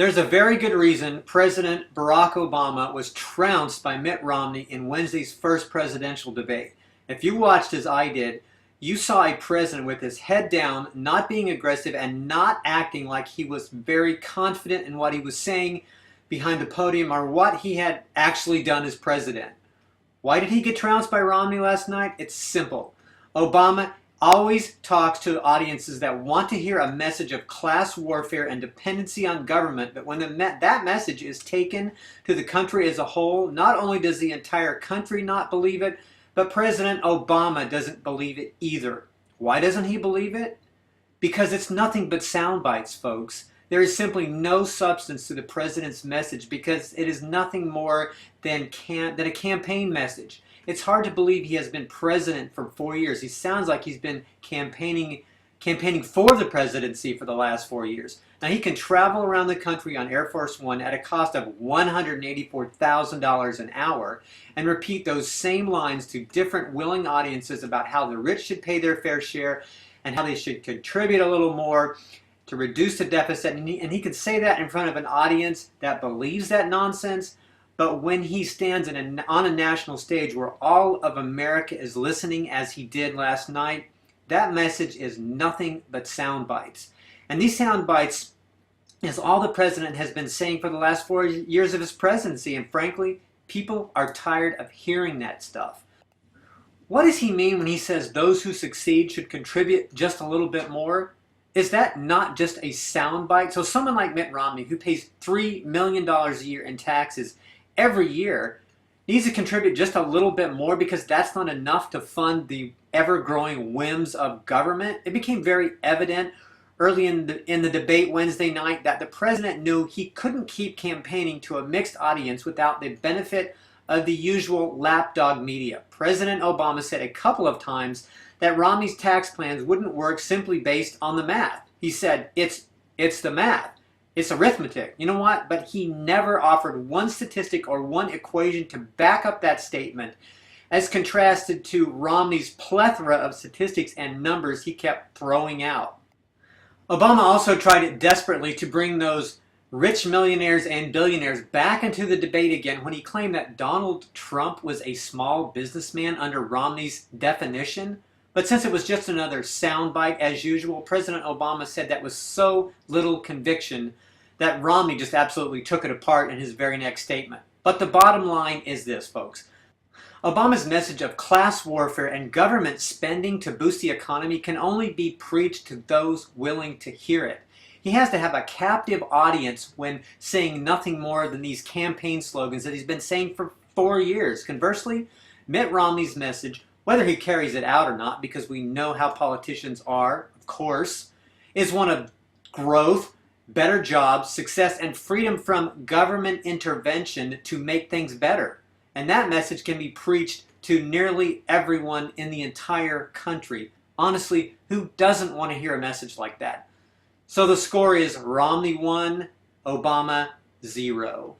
There's a very good reason President Barack Obama was trounced by Mitt Romney in Wednesday's first presidential debate. If you watched as I did, you saw a president with his head down, not being aggressive and not acting like he was very confident in what he was saying behind the podium or what he had actually done as president. Why did he get trounced by Romney last night? It's simple. Obama always talks to audiences that want to hear a message of class warfare and dependency on government, but when that message is taken to the country as a whole, not only does the entire country not believe it, but President Obama doesn't believe it either. Why doesn't he believe it? Because it's nothing but sound bites, folks. There is simply no substance to the president's message because it is nothing more than a campaign message. It's hard to believe he has been president for 4 years. He sounds like he's been campaigning for the presidency for the last 4 years. Now he can travel around the country on Air Force One at a cost of $184,000 an hour and repeat those same lines to different willing audiences about how the rich should pay their fair share and how they should contribute a little more to reduce the deficit. And he can say that in front of an audience that believes that nonsense. But when he stands on a national stage where all of America is listening as he did last night, that message is nothing but sound bites. And these sound bites is all the president has been saying for the last 4 years of his presidency. And frankly, people are tired of hearing that stuff. What does he mean when he says those who succeed should contribute just a little bit more? Is that not just a sound bite? So someone like Mitt Romney, who pays $3 million a year in taxes every year, needs to contribute just a little bit more because that's not enough to fund the ever-growing whims of government. It became very evident early in the debate Wednesday night that the president knew he couldn't keep campaigning to a mixed audience without the benefit of the usual lapdog media. President Obama said a couple of times that Romney's tax plans wouldn't work simply based on the math. He said, it's the math. It's arithmetic. You know what? But he never offered one statistic or one equation to back up that statement, as contrasted to Romney's plethora of statistics and numbers he kept throwing out. Obama also tried desperately to bring those rich millionaires and billionaires back into the debate again when he claimed that Donald Trump was a small businessman under Romney's definition. But since it was just another soundbite as usual, President Obama said that was so little conviction that Romney just absolutely took it apart in his very next statement. But the bottom line is this, folks. Obama's message of class warfare and government spending to boost the economy can only be preached to those willing to hear it. He has to have a captive audience when saying nothing more than these campaign slogans that he's been saying for 4 years. Conversely, Mitt Romney's message, whether he carries it out or not, because we know how politicians are, of course, is one of growth, better jobs, success, and freedom from government intervention to make things better. And that message can be preached to nearly everyone in the entire country. Honestly, who doesn't want to hear a message like that? So the score is Romney 1, Obama 0.